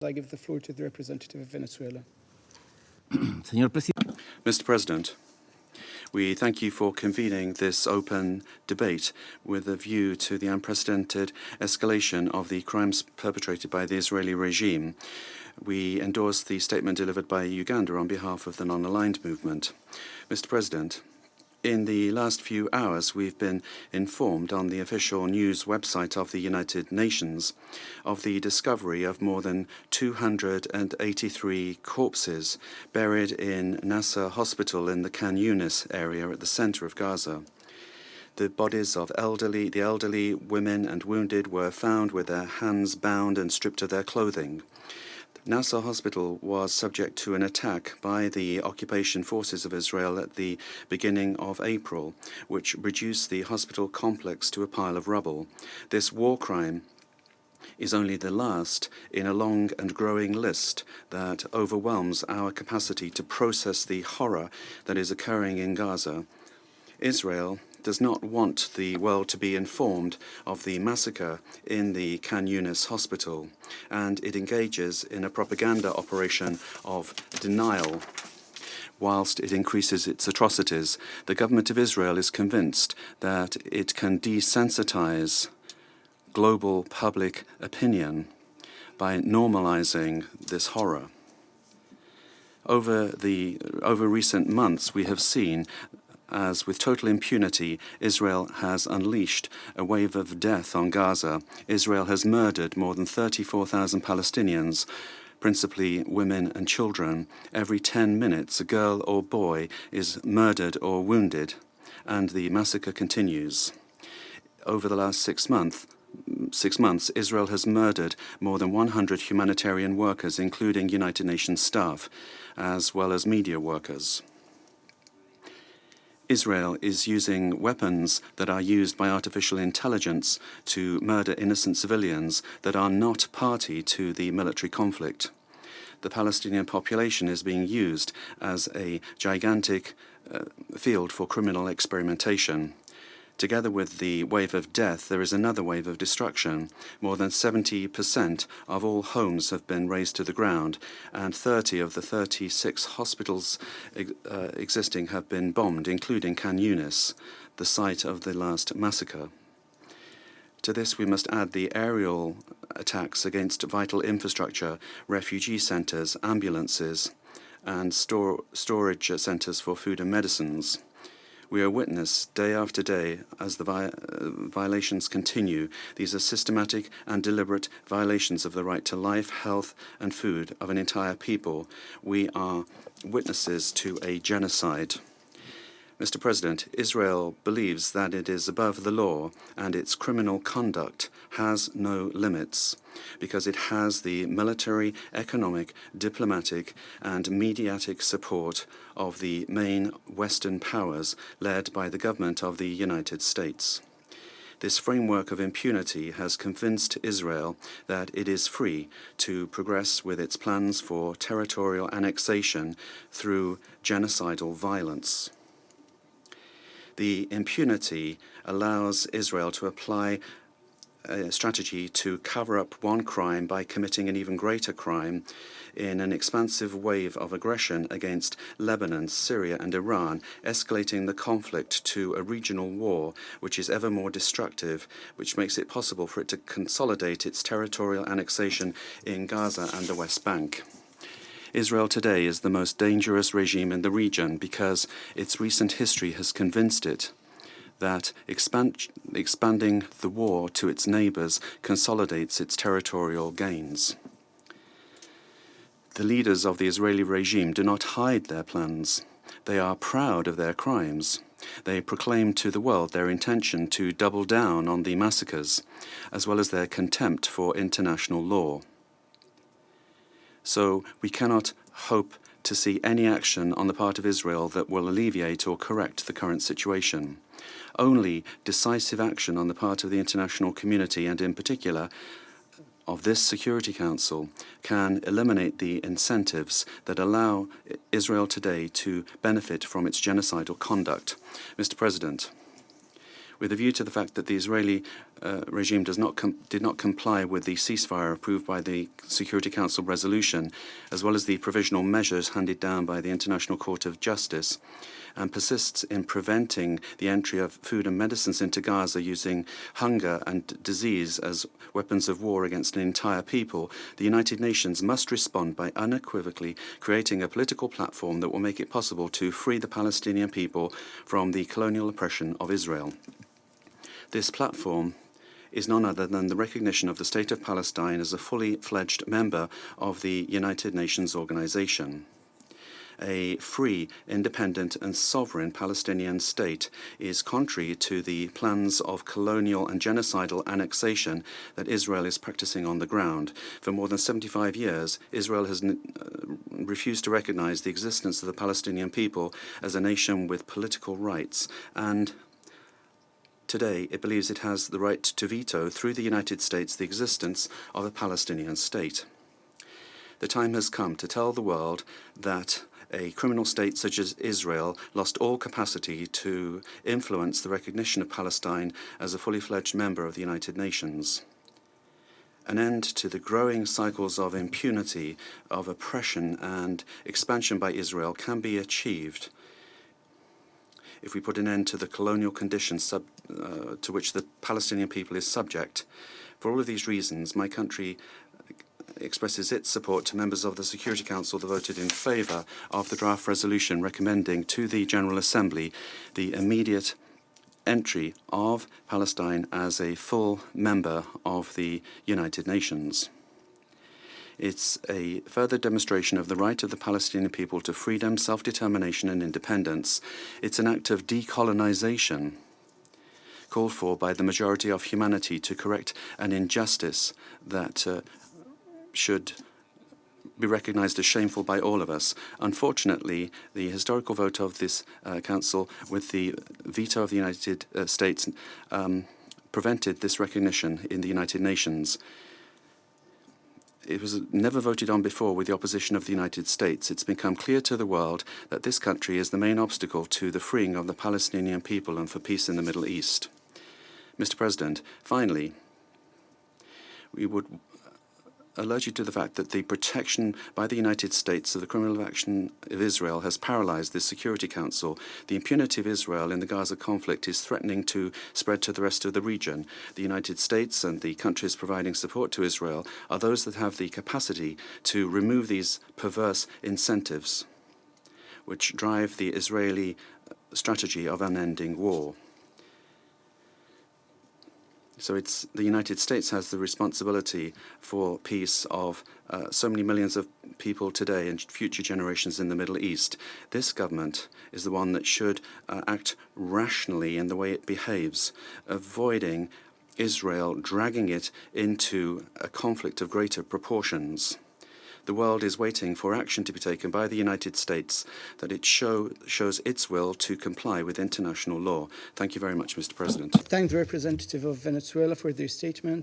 I give the floor to the representative of Venezuela. Mr. President, we thank you for convening this open debate with a view to the unprecedented escalation of the crimes perpetrated by the Israeli regime. We endorse the statement delivered by Uganda on behalf of the Non-Aligned Movement. Mr. President, in the last few hours, we've been informed on the official news website of the United Nations of the discovery of more than 283 corpses buried in Nasser Hospital in the Khan Yunis area at the center of Gaza. The bodies of the elderly, women and wounded were found with their hands bound and stripped of their clothing. Nasser Hospital was subject to an attack by the occupation forces of Israel at the beginning of April, which reduced the hospital complex to a pile of rubble. This war crime is only the last in a long and growing list that overwhelms our capacity to process the horror that is occurring in Gaza. Israel does not want the world to be informed of the massacre in the Khan Yunis hospital, and it engages in a propaganda operation of denial. Whilst it increases its atrocities, the government of Israel is convinced that it can desensitize global public opinion by normalizing this horror. Over recent months, we have seen as with total impunity, Israel has unleashed a wave of death on Gaza. Israel has murdered more than 34,000 Palestinians, principally women and children. Every 10 minutes, a girl or boy is murdered or wounded, and the massacre continues. Over the last 6 months, Israel has murdered more than 100 humanitarian workers, including United Nations staff, as well as media workers. Israel is using weapons that are used by artificial intelligence to murder innocent civilians that are not party to the military conflict. The Palestinian population is being used as a gigantic field for criminal experimentation. Together with the wave of death, there is another wave of destruction. More than 70% of all homes have been razed to the ground, and 30 of the 36 hospitals existing have been bombed, including Khan Yunis, the site of the last massacre. To this, we must add the aerial attacks against vital infrastructure, refugee centers, ambulances, and storage centers for food and medicines. We are witness day after day as the violations continue. These are systematic and deliberate violations of the right to life, health, and food of an entire people. We are witnesses to a genocide. Mr. President, Israel believes that it is above the law and its criminal conduct has no limits because it has the military, economic, diplomatic, and mediatic support of the main Western powers led by the government of the United States. This framework of impunity has convinced Israel that it is free to progress with its plans for territorial annexation through genocidal violence. The impunity allows Israel to apply a strategy to cover up one crime by committing an even greater crime in an expansive wave of aggression against Lebanon, Syria, and Iran, escalating the conflict to a regional war which is ever more destructive, which makes it possible for it to consolidate its territorial annexation in Gaza and the West Bank. Israel today is the most dangerous regime in the region because its recent history has convinced it that expanding the war to its neighbors consolidates its territorial gains. The leaders of the Israeli regime do not hide their plans. They are proud of their crimes. They proclaim to the world their intention to double down on the massacres, as well as their contempt for international law. So we cannot hope to see any action on the part of Israel that will alleviate or correct the current situation. Only decisive action on the part of the international community, and in particular of this Security Council, can eliminate the incentives that allow Israel today to benefit from its genocidal conduct. Mr. President, with a view to the fact that the Israeli regime did not comply with the ceasefire approved by the Security Council resolution, as well as the provisional measures handed down by the International Court of Justice, and persists in preventing the entry of food and medicines into Gaza using hunger and disease as weapons of war against an entire people, the United Nations must respond by unequivocally creating a political platform that will make it possible to free the Palestinian people from the colonial oppression of Israel. This platform is none other than the recognition of the State of Palestine as a fully fledged member of the United Nations organization. A free, independent and sovereign Palestinian state is contrary to the plans of colonial and genocidal annexation that Israel is practicing on the ground. For more than 75 years, Israel has refused to recognize the existence of the Palestinian people as a nation with political rights, and today it believes it has the right to veto through the United States the existence of a Palestinian state. The time has come to tell the world that a criminal state such as Israel lost all capacity to influence the recognition of Palestine as a fully fledged member of the United Nations. An end to the growing cycles of impunity, of oppression and expansion by Israel can be achieved if we put an end to the colonial conditions to which the Palestinian people is subject. For all of these reasons, my country expresses its support to members of the Security Council that voted in favour of the draft resolution recommending to the General Assembly the immediate entry of Palestine as a full member of the United Nations. It's a further demonstration of the right of the Palestinian people to freedom, self-determination and independence. It's an act of decolonization called for by the majority of humanity to correct an injustice that should be recognized as shameful by all of us. Unfortunately, the historical vote of this Council, with the veto of the United States, prevented this recognition in the United Nations. It was never voted on before with the opposition of the United States. It's become clear to the world that this country is the main obstacle to the freeing of the Palestinian people and for peace in the Middle East. Mr. President, finally, we would alert you to the fact that the protection by the United States of the criminal action of Israel has paralyzed the Security Council. The impunity of Israel in the Gaza conflict is threatening to spread to the rest of the region. The United States and the countries providing support to Israel are those that have the capacity to remove these perverse incentives which drive the Israeli strategy of unending war. So it's the United States has the responsibility for peace of so many millions of people today and future generations in the Middle East. This government is the one that should act rationally in the way it behaves, avoiding Israel dragging it into a conflict of greater proportions. The world is waiting for action to be taken by the United States that it shows its will to comply with international law. Thank you very much, Mr. President. Thank the representative of Venezuela for their statement.